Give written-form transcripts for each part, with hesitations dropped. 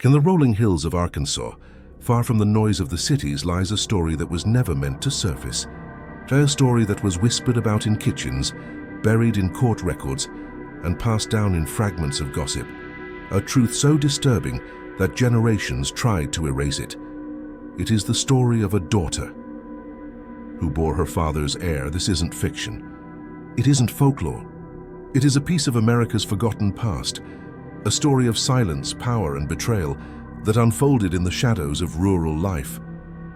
In the rolling hills of Arkansas, far from the noise of the cities, lies a story that was never meant to surface. A story that was whispered about in kitchens, buried in court records, and passed down in fragments of gossip. A truth so disturbing that generations tried to erase it. It is the story of a daughter who bore her father's heir. This isn't fiction. It isn't folklore. It is a piece of America's forgotten past, a story of silence, power, and betrayal that unfolded in the shadows of rural life.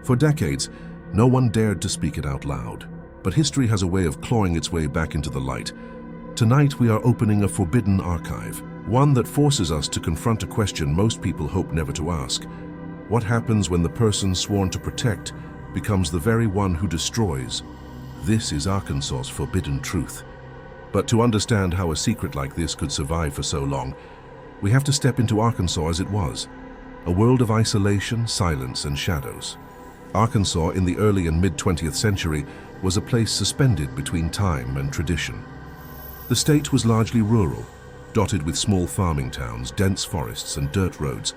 For decades, no one dared to speak it out loud, but history has a way of clawing its way back into the light. Tonight we are opening a forbidden archive, one that forces us to confront a question most people hope never to ask. What happens when the person sworn to protect becomes the very one who destroys? This is Arkansas's forbidden truth. But to understand how a secret like this could survive for so long, we have to step into Arkansas as it was, a world of isolation, silence, and shadows. Arkansas in the early and mid-20th century was a place suspended between time and tradition. The state was largely rural, dotted with small farming towns, dense forests, and dirt roads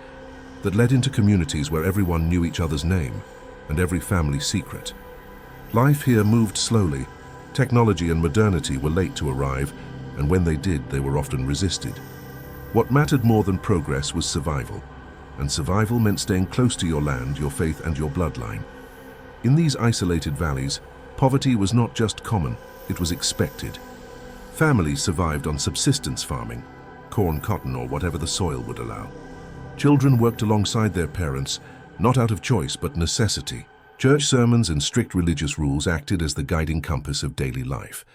that led into communities where everyone knew each other's name and every family's secret. Life here moved slowly. Technology and modernity were late to arrive, and when they did, they were often resisted. What mattered more than progress was survival, and survival meant staying close to your land, your faith, and your bloodline. In these isolated valleys, poverty was not just common, it was expected. Families survived on subsistence farming, corn, cotton, or whatever the soil would allow. Children worked alongside their parents, not out of choice but necessity. Church sermons and strict religious rules acted as the guiding compass of daily life.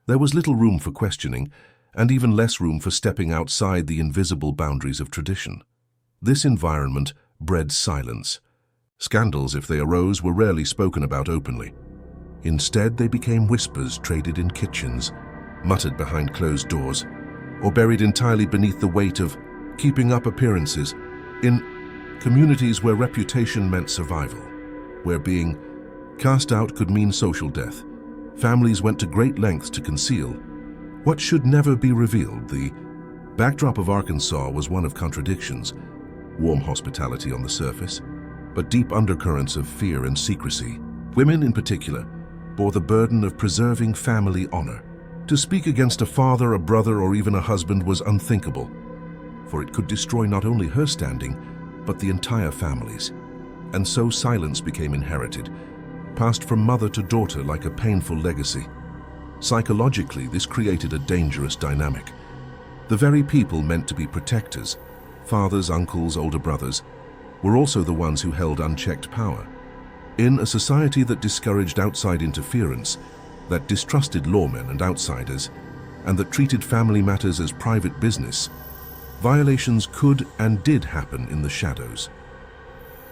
There was little room for questioning, and even less room for stepping outside the invisible boundaries of tradition. This environment bred silence. Scandals, if they arose, were rarely spoken about openly. Instead, they became whispers traded in kitchens, muttered behind closed doors, or buried entirely beneath the weight of keeping up appearances in communities where reputation meant survival, where being cast out could mean social death. Families went to great lengths to conceal what should never be revealed. The backdrop of Arkansas was one of contradictions, warm hospitality on the surface, but deep undercurrents of fear and secrecy. Women in particular bore the burden of preserving family honor. To speak against a father, a brother, or even a husband was unthinkable, for it could destroy not only her standing, but the entire family's. And so silence became inherited, passed from mother to daughter like a painful legacy. Psychologically, this created a dangerous dynamic. The very people meant to be protectors, fathers, uncles, older brothers, were also the ones who held unchecked power. In a society that discouraged outside interference, that distrusted lawmen and outsiders, and that treated family matters as private business, violations could and did happen in the shadows.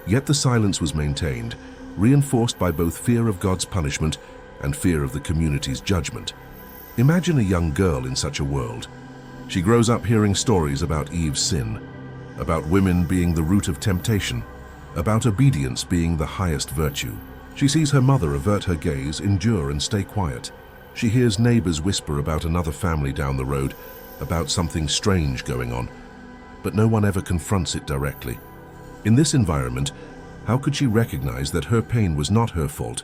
Yet the silence was maintained, reinforced by both fear of God's punishment and fear of the community's judgment. Imagine a young girl in such a world. She grows up hearing stories about Eve's sin, about women being the root of temptation, about obedience being the highest virtue. She sees her mother avert her gaze, endure, and stay quiet. She hears neighbors whisper about another family down the road, about something strange going on, but no one ever confronts it directly. In this environment, how could she recognize that her pain was not her fault,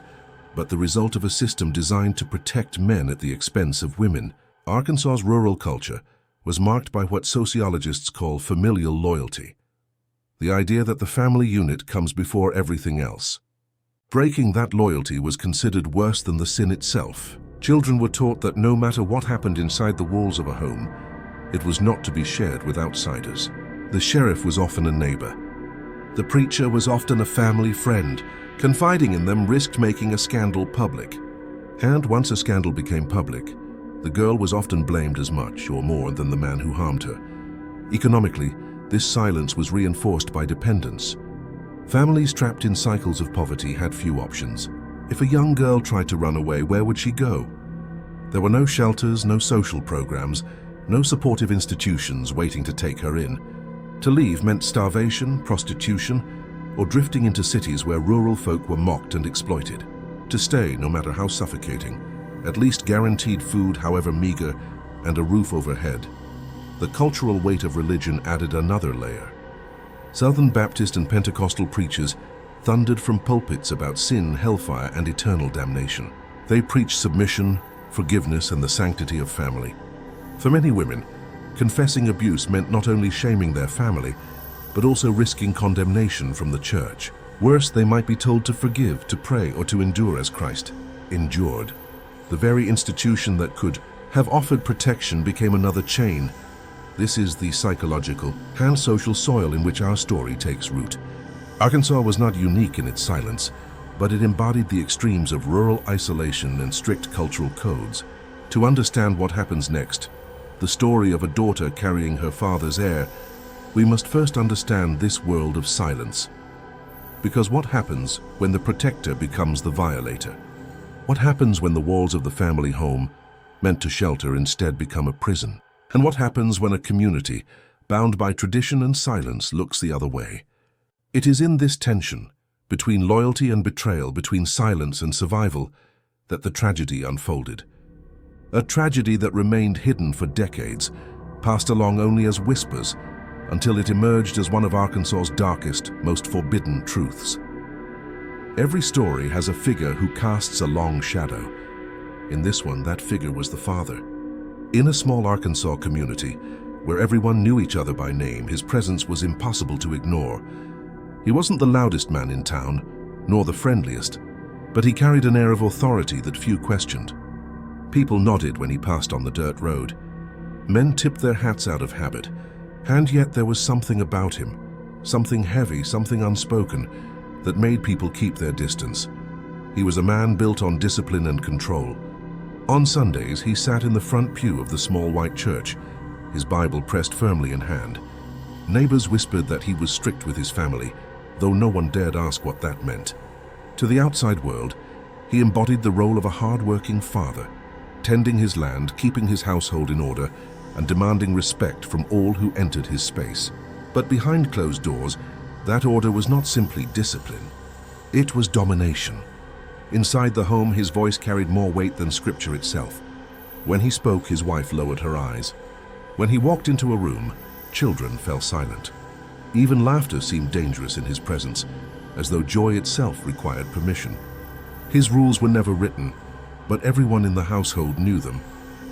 but the result of a system designed to protect men at the expense of women? Arkansas's rural culture was marked by what sociologists call familial loyalty, the idea that the family unit comes before everything else. Breaking that loyalty was considered worse than the sin itself. Children were taught that no matter what happened inside the walls of a home, it was not to be shared with outsiders. The sheriff was often a neighbor. The preacher was often a family friend. Confiding in them risked making a scandal public. And once a scandal became public, the girl was often blamed as much or more than the man who harmed her. Economically, this silence was reinforced by dependence. Families trapped in cycles of poverty had few options. If a young girl tried to run away, where would she go? There were no shelters, no social programs, no supportive institutions waiting to take her in. To leave meant starvation, prostitution, or drifting into cities where rural folk were mocked and exploited. To stay, no matter how suffocating, at least guaranteed food, however meager, and a roof overhead. The cultural weight of religion added another layer. Southern Baptist and Pentecostal preachers thundered from pulpits about sin, hellfire, and eternal damnation. They preached submission, forgiveness, and the sanctity of family. For many women, confessing abuse meant not only shaming their family, but also risking condemnation from the church. Worse, they might be told to forgive, to pray, or to endure as Christ endured. The very institution that could have offered protection became another chain. This is the psychological and social soil in which our story takes root. Arkansas was not unique in its silence, but it embodied the extremes of rural isolation and strict cultural codes. To understand what happens next, the story of a daughter carrying her father's heir, we must first understand this world of silence. Because what happens when the protector becomes the violator? What happens when the walls of the family home, meant to shelter, instead become a prison? And what happens when a community, bound by tradition and silence, looks the other way? It is in this tension, between loyalty and betrayal, between silence and survival, that the tragedy unfolded. A tragedy that remained hidden for decades, passed along only as whispers, until it emerged as one of Arkansas's darkest, most forbidden truths. Every story has a figure who casts a long shadow. In this one, that figure was the father. In a small Arkansas community, where everyone knew each other by name, his presence was impossible to ignore. He wasn't the loudest man in town, nor the friendliest, but he carried an air of authority that few questioned. People nodded when he passed on the dirt road. Men tipped their hats out of habit, and yet there was something about him, something heavy, something unspoken, that made people keep their distance. He was a man built on discipline and control. On Sundays, he sat in the front pew of the small white church, his Bible pressed firmly in hand. Neighbors whispered that he was strict with his family, though no one dared ask what that meant. To the outside world, he embodied the role of a hard-working father, tending his land, keeping his household in order, and demanding respect from all who entered his space. But behind closed doors, that order was not simply discipline. It was domination. Inside the home, his voice carried more weight than scripture itself. When he spoke, his wife lowered her eyes. When he walked into a room, children fell silent. Even laughter seemed dangerous in his presence, as though joy itself required permission. His rules were never written, but everyone in the household knew them.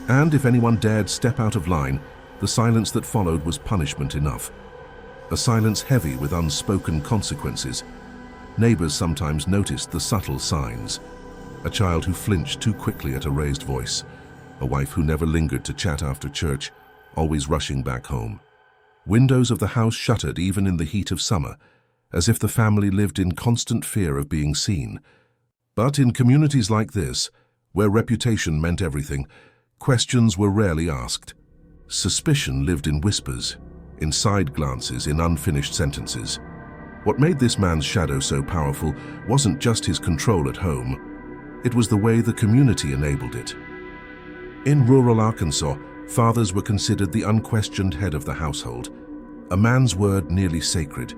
And if anyone dared step out of line, the silence that followed was punishment enough. A silence heavy with unspoken consequences. Neighbors sometimes noticed the subtle signs. A child who flinched too quickly at a raised voice. A wife who never lingered to chat after church, always rushing back home. Windows of the house shuttered even in the heat of summer, as if the family lived in constant fear of being seen. But in communities like this, where reputation meant everything, questions were rarely asked. Suspicion lived in whispers, in side glances, in unfinished sentences. What made this man's shadow so powerful wasn't just his control at home. It was the way the community enabled it. In rural Arkansas, fathers were considered the unquestioned head of the household, a man's word nearly sacred.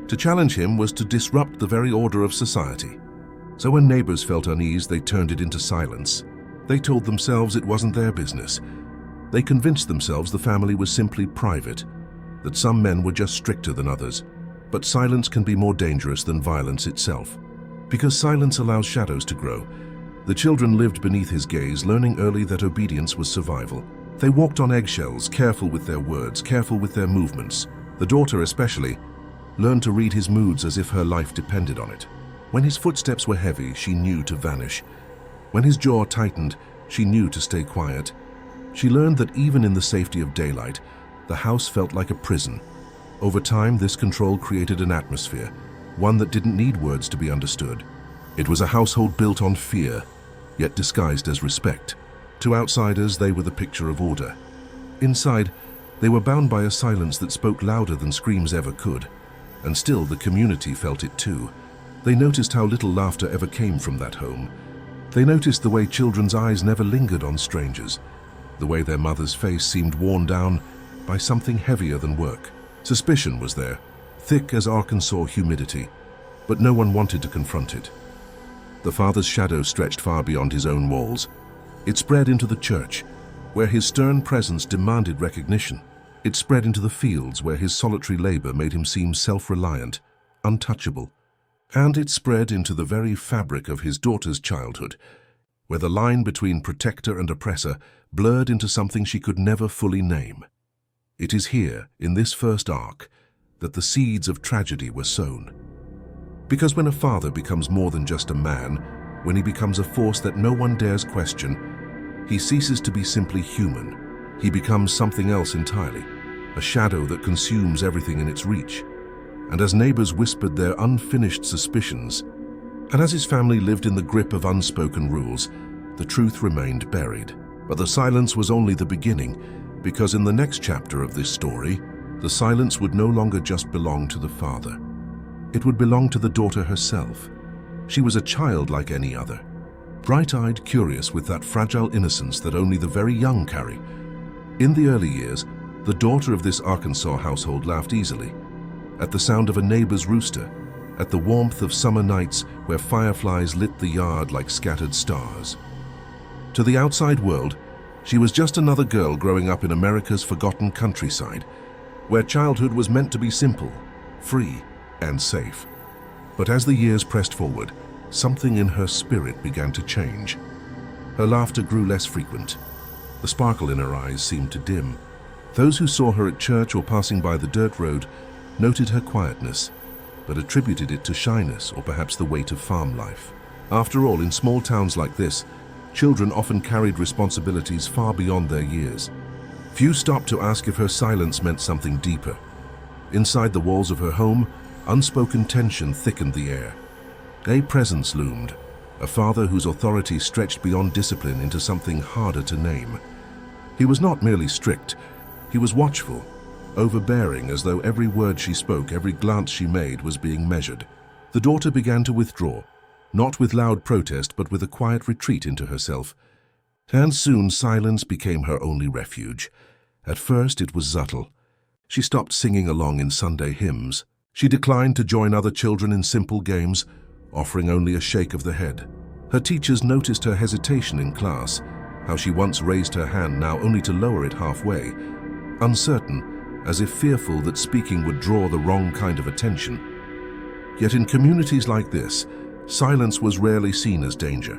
To challenge him was to disrupt the very order of society. So when neighbors felt unease, they turned it into silence. They told themselves it wasn't their business. They convinced themselves the family was simply private, that some men were just stricter than others. But silence can be more dangerous than violence itself. Because silence allows shadows to grow. The children lived beneath his gaze, learning early that obedience was survival. They walked on eggshells, careful with their words, careful with their movements. The daughter especially learned to read his moods as if her life depended on it. When his footsteps were heavy, she knew to vanish. When his jaw tightened, she knew to stay quiet. She learned that even in the safety of daylight, the house felt like a prison. Over time, this control created an atmosphere, one that didn't need words to be understood. It was a household built on fear, yet disguised as respect. To outsiders, they were the picture of order. Inside, they were bound by a silence that spoke louder than screams ever could. And still, the community felt it too. They noticed how little laughter ever came from that home. They noticed the way children's eyes never lingered on strangers, the way their mother's face seemed worn down by something heavier than work. Suspicion was there, thick as Arkansas humidity, but no one wanted to confront it. The father's shadow stretched far beyond his own walls. It spread into the church, where his stern presence demanded recognition. It spread into the fields where his solitary labor made him seem self-reliant, untouchable. And it spread into the very fabric of his daughter's childhood, where the line between protector and oppressor blurred into something she could never fully name. It is here, in this first arc, that the seeds of tragedy were sown. Because when a father becomes more than just a man, when he becomes a force that no one dares question, he ceases to be simply human. He becomes something else entirely, a shadow that consumes everything in its reach. And as neighbors whispered their unfinished suspicions, and as his family lived in the grip of unspoken rules, the truth remained buried. But the silence was only the beginning, because in the next chapter of this story, the silence would no longer just belong to the father. It would belong to the daughter herself. She was a child like any other, bright-eyed, curious, with that fragile innocence that only the very young carry. In the early years, the daughter of this Arkansas household laughed easily, at the sound of a neighbor's rooster, at the warmth of summer nights where fireflies lit the yard like scattered stars. To the outside world, she was just another girl growing up in America's forgotten countryside, where childhood was meant to be simple, free, and safe. But as the years pressed forward, something in her spirit began to change. Her laughter grew less frequent. The sparkle in her eyes seemed to dim. Those who saw her at church or passing by the dirt road noted her quietness, but attributed it to shyness or perhaps the weight of farm life. After all, in small towns like this, children often carried responsibilities far beyond their years. Few stopped to ask if her silence meant something deeper. Inside the walls of her home, unspoken tension thickened the air. A presence loomed, a father whose authority stretched beyond discipline into something harder to name. He was not merely strict, he was watchful, overbearing, as though every word she spoke, every glance she made was being measured. The daughter began to withdraw, not with loud protest, but with a quiet retreat into herself. And soon silence became her only refuge. At first it was subtle. She stopped singing along in Sunday hymns. She declined to join other children in simple games, offering only a shake of the head. Her teachers noticed her hesitation in class, how she once raised her hand, now only to lower it halfway, uncertain, as if fearful that speaking would draw the wrong kind of attention. Yet in communities like this, silence was rarely seen as danger.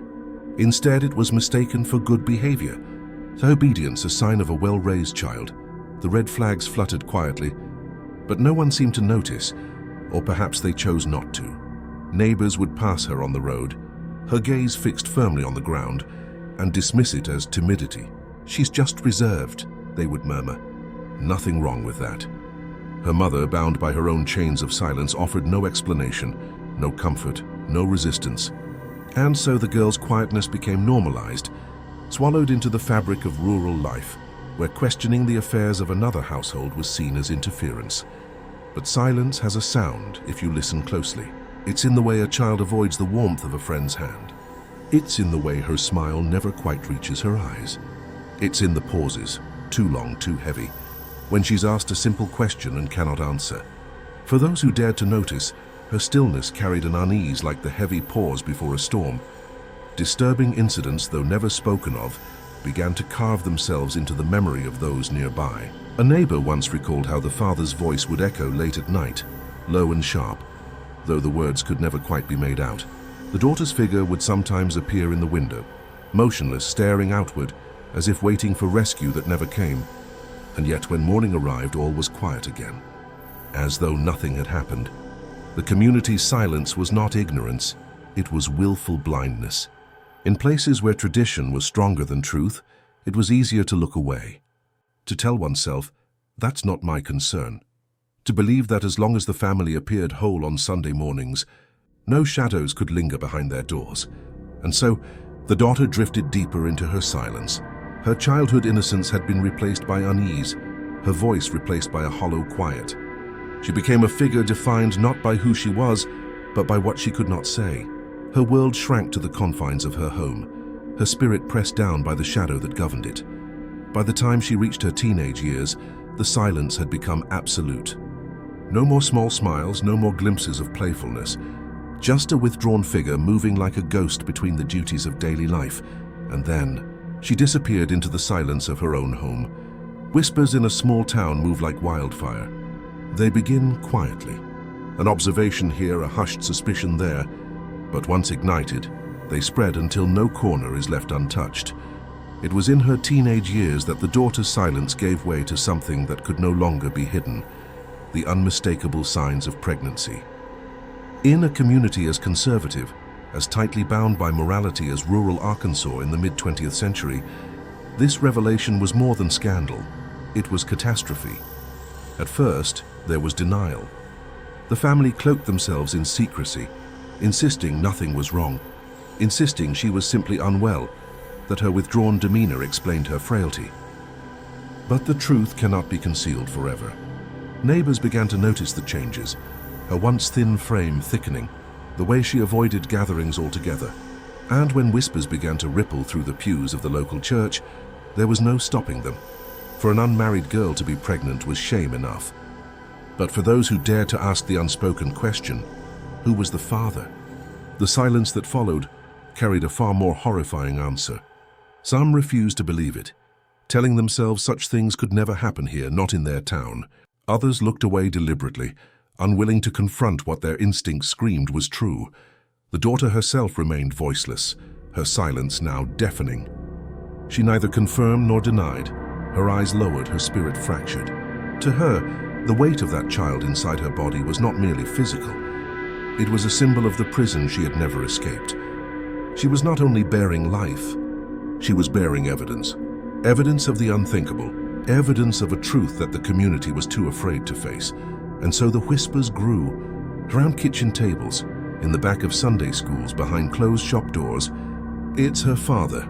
Instead, it was mistaken for good behavior, obedience, a sign of a well-raised child. The red flags fluttered quietly, but no one seemed to notice, or perhaps they chose not to. Neighbors would pass her on the road, her gaze fixed firmly on the ground, and dismiss it as timidity. "She's just reserved," they would murmur. Nothing wrong with that. Her mother, bound by her own chains of silence, offered no explanation, no comfort, no resistance. And so the girl's quietness became normalized, swallowed into the fabric of rural life, where questioning the affairs of another household was seen as interference. But silence has a sound if you listen closely. It's in the way a child avoids the warmth of a friend's hand. It's in the way her smile never quite reaches her eyes. It's in the pauses, too long, too heavy, when she's asked a simple question and cannot answer. For those who dared to notice, her stillness carried an unease like the heavy pause before a storm. Disturbing incidents, though never spoken of, began to carve themselves into the memory of those nearby. A neighbor once recalled how the father's voice would echo late at night, low and sharp, though the words could never quite be made out. The daughter's figure would sometimes appear in the window, motionless, staring outward, as if waiting for rescue that never came. And yet when morning arrived, all was quiet again, as though nothing had happened. The community's silence was not ignorance, it was willful blindness. In places where tradition was stronger than truth, it was easier to look away, to tell oneself, "That's not my concern," to believe that as long as the family appeared whole on Sunday mornings, no shadows could linger behind their doors. And so, the daughter drifted deeper into her silence. Her childhood innocence had been replaced by unease, her voice replaced by a hollow quiet. She became a figure defined not by who she was, but by what she could not say. Her world shrank to the confines of her home, her spirit pressed down by the shadow that governed it. By the time she reached her teenage years, the silence had become absolute. No more small smiles, no more glimpses of playfulness, just a withdrawn figure moving like a ghost between the duties of daily life. And then, she disappeared into the silence of her own home, Whispers in a small town move like wildfire. They begin quietly. An observation here, a hushed suspicion there, but once ignited, they spread until no corner is left untouched. It was in her teenage years that the daughter's silence gave way to something that could no longer be hidden, the unmistakable signs of pregnancy. In a community as conservative, as tightly bound by morality as rural Arkansas in the mid-20th century, this revelation was more than scandal. It was catastrophe. At first, there was denial. The family cloaked themselves in secrecy, insisting nothing was wrong, insisting she was simply unwell, that her withdrawn demeanor explained her frailty. But the truth cannot be concealed forever. Neighbors began to notice the changes, her once thin frame thickening, the way she avoided gatherings altogether. And when whispers began to ripple through the pews of the local church, there was no stopping them. For an unmarried girl to be pregnant was shame enough. But for those who dared to ask the unspoken question, who was the father? The silence that followed carried a far more horrifying answer. Some refused to believe it, telling themselves such things could never happen here, not in their town. Others looked away deliberately, unwilling to confront what their instincts screamed was true. The daughter herself remained voiceless, her silence now deafening. She neither confirmed nor denied. Her eyes lowered, her spirit fractured. To her, the weight of that child inside her body was not merely physical. It was a symbol of the prison she had never escaped. She was not only bearing life, she was bearing evidence. Evidence of the unthinkable, evidence of a truth that the community was too afraid to face. And so the whispers grew, around kitchen tables, in the back of Sunday schools, behind closed shop doors. It's her father.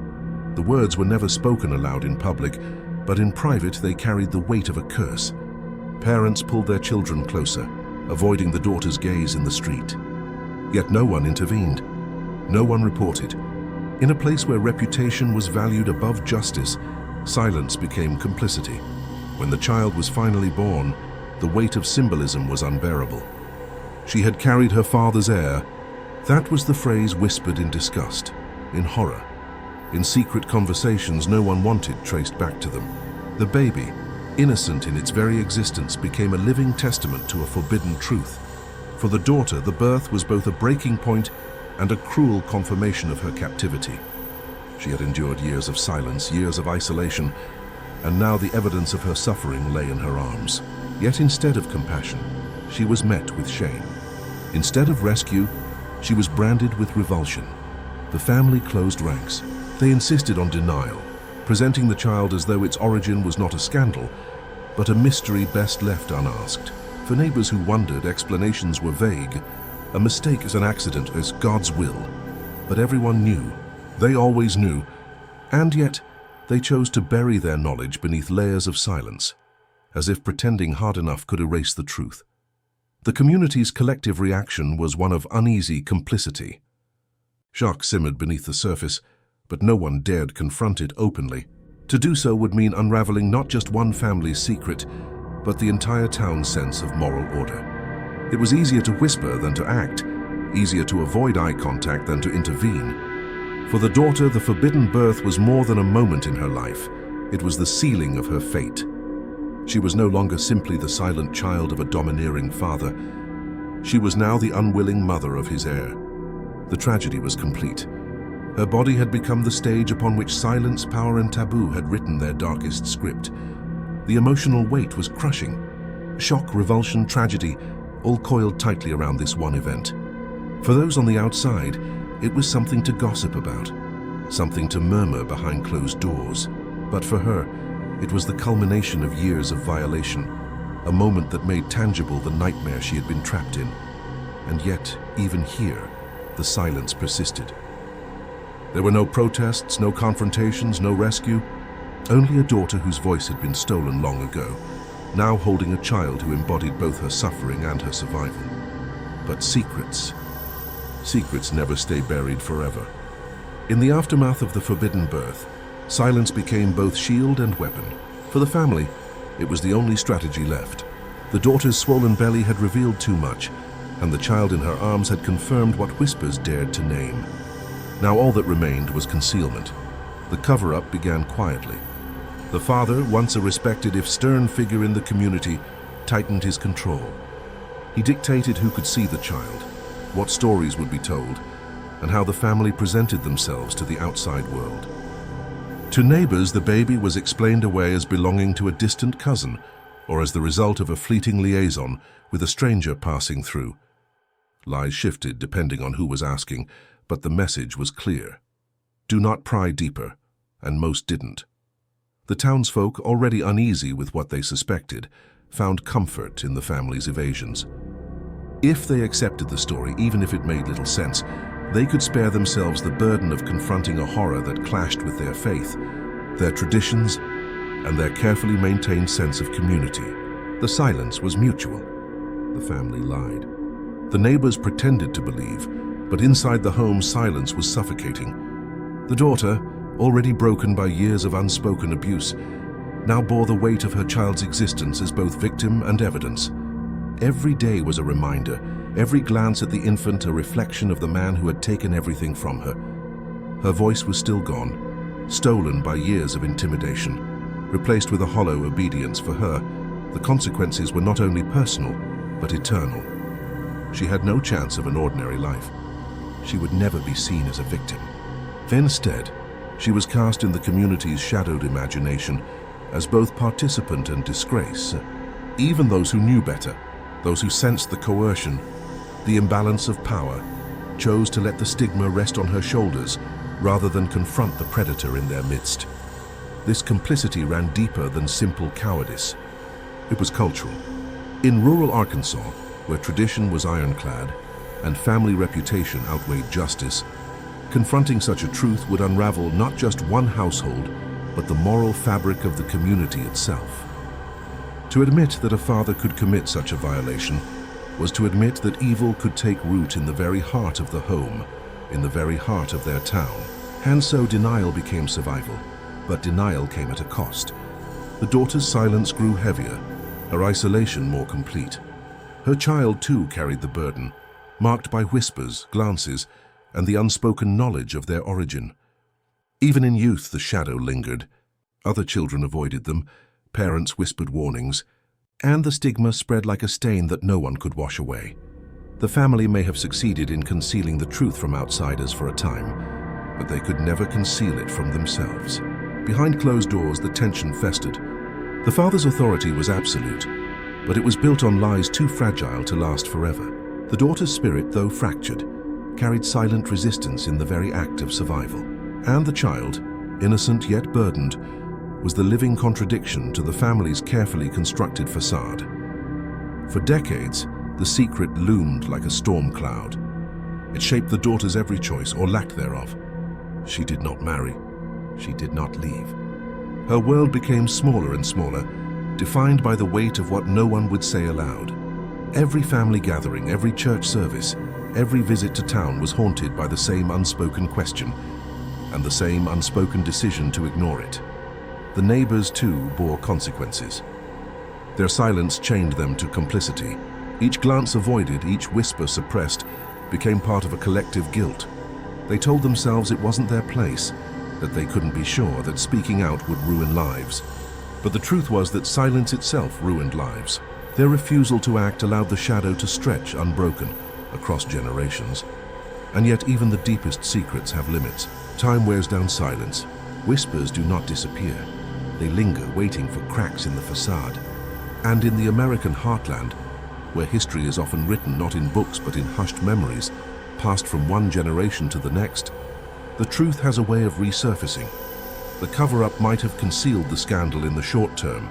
The words were never spoken aloud in public, but in private they carried the weight of a curse. Parents pulled their children closer, avoiding the daughter's gaze in the street. Yet no one intervened. No one reported. In a place where reputation was valued above justice, silence became complicity. When the child was finally born, the weight of symbolism was unbearable. She had carried her father's heir. That was the phrase whispered in disgust, in horror. In secret conversations no one wanted traced back to them. The baby, innocent in its very existence, became a living testament to a forbidden truth. For the daughter, the birth was both a breaking point and a cruel confirmation of her captivity. She had endured years of silence, years of isolation, and now the evidence of her suffering lay in her arms. Yet instead of compassion, she was met with shame. Instead of rescue, she was branded with revulsion. The family closed ranks. They insisted on denial, presenting the child as though its origin was not a scandal, but a mystery best left unasked. For neighbors who wondered, explanations were vague. A mistake is an accident, as God's will. But everyone knew. They always knew. And yet, they chose to bury their knowledge beneath layers of silence, as if pretending hard enough could erase the truth. The community's collective reaction was one of uneasy complicity. Shock simmered beneath the surface, but no one dared confront it openly. To do so would mean unraveling not just one family's secret, but the entire town's sense of moral order. It was easier to whisper than to act, easier to avoid eye contact than to intervene. For the daughter, the forbidden birth was more than a moment in her life. It was the sealing of her fate. She was no longer simply the silent child of a domineering father. She was now the unwilling mother of his heir. The tragedy was complete. Her body had become the stage upon which silence, power, and taboo had written their darkest script. The emotional weight was crushing. Shock, revulsion, tragedy, all coiled tightly around this one event. For those on the outside, it was something to gossip about, something to murmur behind closed doors. But for her, it was the culmination of years of violation, a moment that made tangible the nightmare she had been trapped in. And yet, even here, the silence persisted. There were no protests, no confrontations, no rescue, only a daughter whose voice had been stolen long ago, now holding a child who embodied both her suffering and her survival. But secrets never stay buried forever. In the aftermath of the forbidden birth, silence became both shield and weapon. For the family, it was the only strategy left. The daughter's swollen belly had revealed too much, and the child in her arms had confirmed what whispers dared to name. Now all that remained was concealment. The cover-up began quietly. The father, once a respected if stern figure in the community, tightened his control. He dictated who could see the child, what stories would be told, and how the family presented themselves to the outside world. To neighbors, the baby was explained away as belonging to a distant cousin, or as the result of a fleeting liaison with a stranger passing through. Lies shifted depending on who was asking, but the message was clear. Do not pry deeper, and most didn't. The townsfolk, already uneasy with what they suspected, found comfort in the family's evasions. If they accepted the story, even if it made little sense, they could spare themselves the burden of confronting a horror that clashed with their faith, their traditions, and their carefully maintained sense of community. The silence was mutual. The family lied. The neighbors pretended to believe, but inside the home, silence was suffocating. The daughter, already broken by years of unspoken abuse, now bore the weight of her child's existence as both victim and evidence. Every day was a reminder, every glance at the infant a reflection of the man who had taken everything from her. Her voice was still gone, stolen by years of intimidation. Replaced with a hollow obedience. For her, the consequences were not only personal, but eternal. She had no chance of an ordinary life. She would never be seen as a victim. Instead, she was cast in the community's shadowed imagination as both participant and disgrace. Even those who knew better, those who sensed the coercion, the imbalance of power, chose to let the stigma rest on her shoulders rather than confront the predator in their midst. This complicity ran deeper than simple cowardice. It was cultural. In rural Arkansas, where tradition was ironclad and family reputation outweighed justice, confronting such a truth would unravel not just one household, but the moral fabric of the community itself. To admit that a father could commit such a violation was to admit that evil could take root in the very heart of the home, in the very heart of their town. And so denial became survival. But denial came at a cost. The daughter's silence grew heavier, her isolation more complete. Her child too carried the burden, marked by whispers, glances, and the unspoken knowledge of their origin. Even in youth the shadow lingered. Other children avoided them, parents whispered warnings, and the stigma spread like a stain that no one could wash away. The family may have succeeded in concealing the truth from outsiders for a time, but they could never conceal it from themselves. Behind closed doors, the tension festered. The father's authority was absolute, but it was built on lies too fragile to last forever. The daughter's spirit, though fractured, carried silent resistance in the very act of survival. And the child, innocent yet burdened, was the living contradiction to the family's carefully constructed facade. For decades, the secret loomed like a storm cloud. It shaped the daughter's every choice or lack thereof. She did not marry. She did not leave. Her world became smaller and smaller, defined by the weight of what no one would say aloud. Every family gathering, every church service, every visit to town was haunted by the same unspoken question and the same unspoken decision to ignore it. The neighbors, too, bore consequences. Their silence chained them to complicity. Each glance avoided, each whisper suppressed, became part of a collective guilt. They told themselves it wasn't their place, that they couldn't be sure, that speaking out would ruin lives. But the truth was that silence itself ruined lives. Their refusal to act allowed the shadow to stretch unbroken across generations. And yet even the deepest secrets have limits. Time wears down silence. Whispers do not disappear. They linger, waiting for cracks in the facade. And in the American heartland, where history is often written not in books but in hushed memories, passed from one generation to the next, the truth has a way of resurfacing. The cover-up might have concealed the scandal in the short term,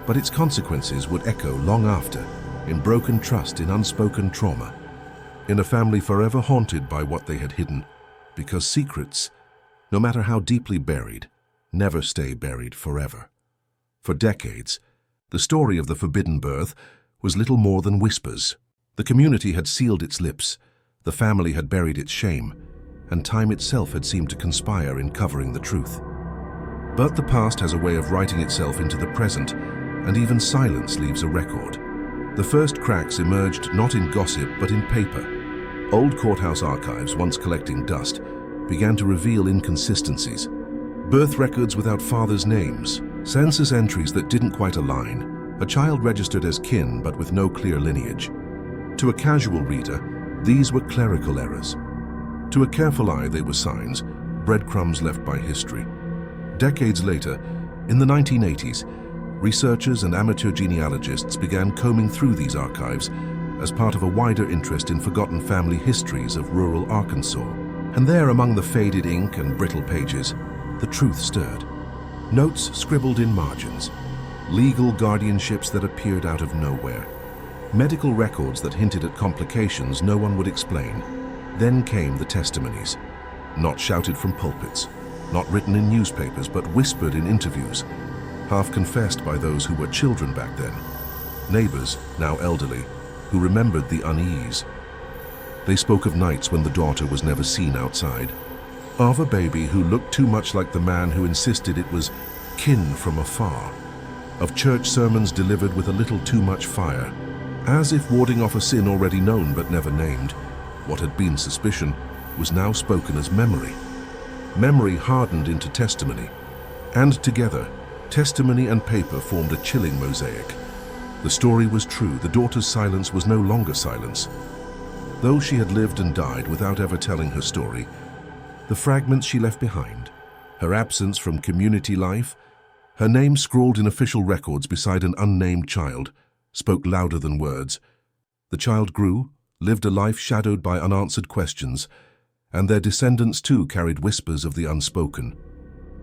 but its consequences would echo long after, in broken trust, in unspoken trauma, in a family forever haunted by what they had hidden, because secrets, no matter how deeply buried, never stay buried forever. For decades, the story of the forbidden birth was little more than whispers. The community had sealed its lips, the family had buried its shame, and time itself had seemed to conspire in covering the truth. But the past has a way of writing itself into the present, and even silence leaves a record. The first cracks emerged not in gossip but in paper. Old courthouse archives, once collecting dust, began to reveal inconsistencies. Birth records without fathers' names, Census entries that didn't quite align, a child registered as kin but with no clear lineage. To a casual reader, these were clerical errors. To a careful eye, they were signs, breadcrumbs left by history. Decades later, in the 1980s, researchers and amateur genealogists began combing through these archives as part of a wider interest in forgotten family histories of rural Arkansas. And there, among the faded ink and brittle pages, the truth stirred. Notes scribbled in margins, legal guardianships that appeared out of nowhere, medical records that hinted at complications no one would explain. Then came the testimonies, not shouted from pulpits, not written in newspapers, but whispered in interviews, half confessed by those who were children back then, neighbors, now elderly, who remembered the unease. They spoke of nights when the daughter was never seen outside, of a baby who looked too much like the man who insisted it was kin from afar, of church sermons delivered with a little too much fire, as if warding off a sin already known but never named. What had been suspicion was now spoken as memory. Memory hardened into testimony, and together, testimony and paper formed a chilling mosaic. The story was true. The daughter's silence was no longer silence. Though she had lived and died without ever telling her story, the fragments she left behind, her absence from community life, her name scrawled in official records beside an unnamed child, spoke louder than words. The child grew, lived a life shadowed by unanswered questions, and their descendants too carried whispers of the unspoken.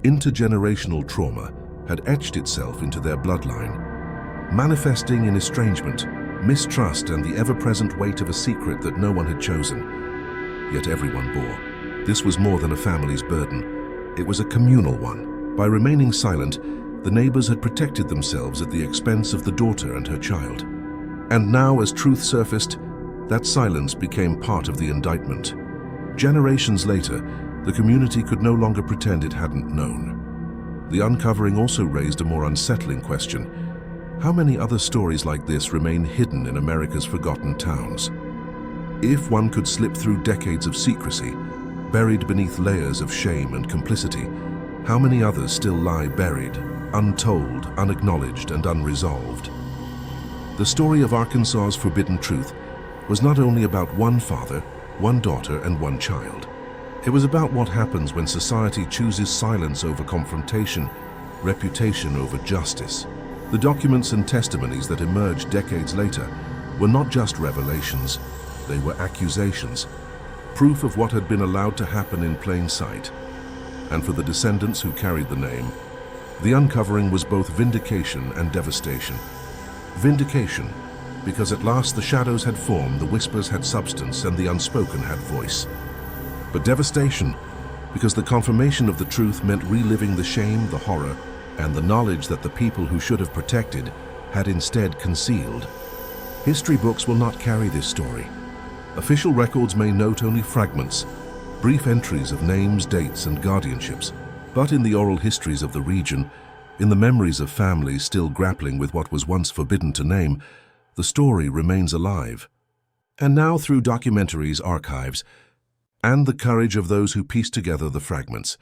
Intergenerational trauma had etched itself into their bloodline, manifesting in estrangement, mistrust, and the ever-present weight of a secret that no one had chosen, yet everyone bore. This was more than a family's burden. It was a communal one. By remaining silent, the neighbors had protected themselves at the expense of the daughter and her child. And now, as truth surfaced, that silence became part of the indictment. Generations later, the community could no longer pretend it hadn't known. The uncovering also raised a more unsettling question. How many other stories like this remain hidden in America's forgotten towns? If one could slip through decades of secrecy, buried beneath layers of shame and complicity, how many others still lie buried, untold, unacknowledged, and unresolved? The story of Arkansas's forbidden truth was not only about one father, one daughter, and one child. It was about what happens when society chooses silence over confrontation, reputation over justice. The documents and testimonies that emerged decades later were not just revelations, they were accusations, proof of what had been allowed to happen in plain sight. And for the descendants who carried the name, the uncovering was both vindication and devastation. Vindication, because at last the shadows had form, the whispers had substance, and the unspoken had voice. But devastation, because the confirmation of the truth meant reliving the shame, the horror, and the knowledge that the people who should have protected had instead concealed. History books will not carry this story. Official records may note only fragments, brief entries of names, dates, and guardianships. But in the oral histories of the region, in the memories of families still grappling with what was once forbidden to name, the story remains alive. And now, through documentaries, archives, and the courage of those who piece together the fragments,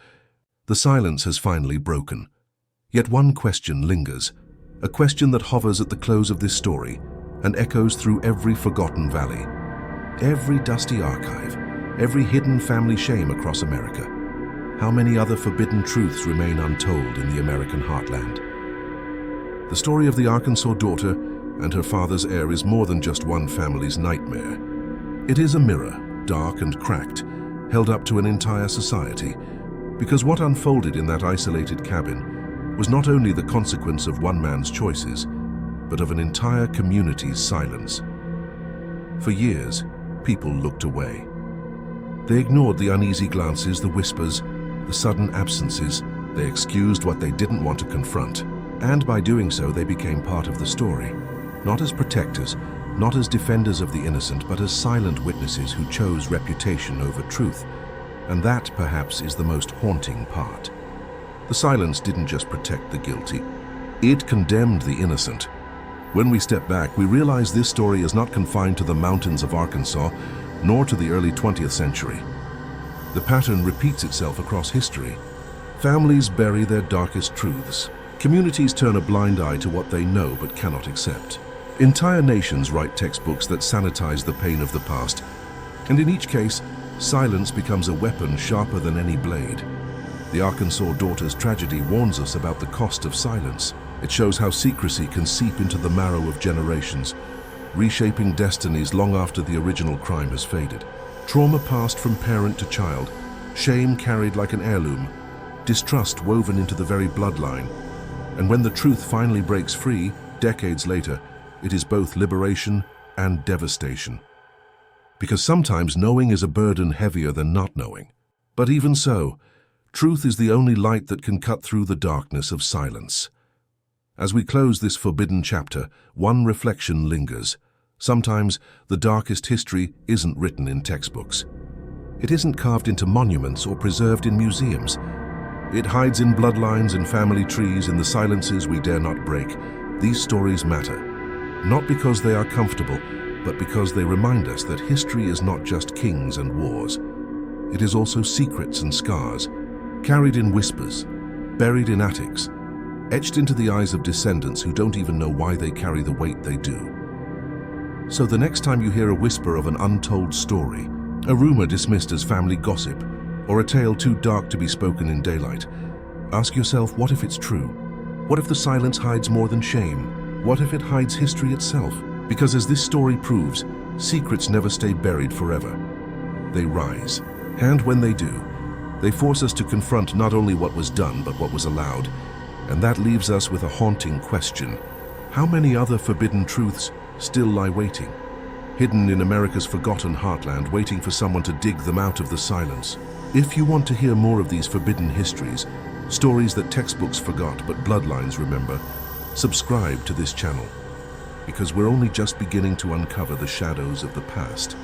the silence has finally broken. Yet one question lingers, a question that hovers at the close of this story and echoes through every forgotten valley, every dusty archive, every hidden family shame across America. How many other forbidden truths remain untold in the American heartland? The story of the Arkansas daughter and her father's heir is more than just one family's nightmare. It is a mirror, dark and cracked, held up to an entire society, because what unfolded in that isolated cabin was not only the consequence of one man's choices, but of an entire community's silence. For years, people looked away. They ignored the uneasy glances, the whispers, the sudden absences. They excused what they didn't want to confront, and by doing so they became part of the story, not as protectors, not as defenders of the innocent, but as silent witnesses who chose reputation over truth. And that, perhaps, is the most haunting part. The silence didn't just protect the guilty, it condemned the innocent. When we step back, we realize this story is not confined to the mountains of Arkansas, nor to the early 20th century. The pattern repeats itself across history. Families bury their darkest truths. Communities turn a blind eye to what they know but cannot accept. Entire nations write textbooks that sanitize the pain of the past, and in each case, silence becomes a weapon sharper than any blade. The Arkansas daughter's tragedy warns us about the cost of silence. It shows how secrecy can seep into the marrow of generations, reshaping destinies long after the original crime has faded. Trauma passed from parent to child, shame carried like an heirloom, distrust woven into the very bloodline. And when the truth finally breaks free, decades later, it is both liberation and devastation. Because sometimes knowing is a burden heavier than not knowing. But even so, truth is the only light that can cut through the darkness of silence. As we close this forbidden chapter, one reflection lingers. Sometimes the darkest history isn't written in textbooks. It isn't carved into monuments or preserved in museums. It hides in bloodlines and family trees, in the silences we dare not break. These stories matter, not because they are comfortable, but because they remind us that history is not just kings and wars. It is also secrets and scars, carried in whispers, buried in attics, etched into the eyes of descendants who don't even know why they carry the weight they do. So the next time you hear a whisper of an untold story, a rumor dismissed as family gossip, or a tale too dark to be spoken in daylight, ask yourself, what if it's true? What if the silence hides more than shame? What if it hides history itself? Because as this story proves, secrets never stay buried forever. They rise. And when they do, they force us to confront not only what was done, but what was allowed. And that leaves us with a haunting question. How many other forbidden truths still lie waiting, hidden in America's forgotten heartland, waiting for someone to dig them out of the silence? If you want to hear more of these forbidden histories, stories that textbooks forgot but bloodlines remember, subscribe to this channel, because we're only just beginning to uncover the shadows of the past.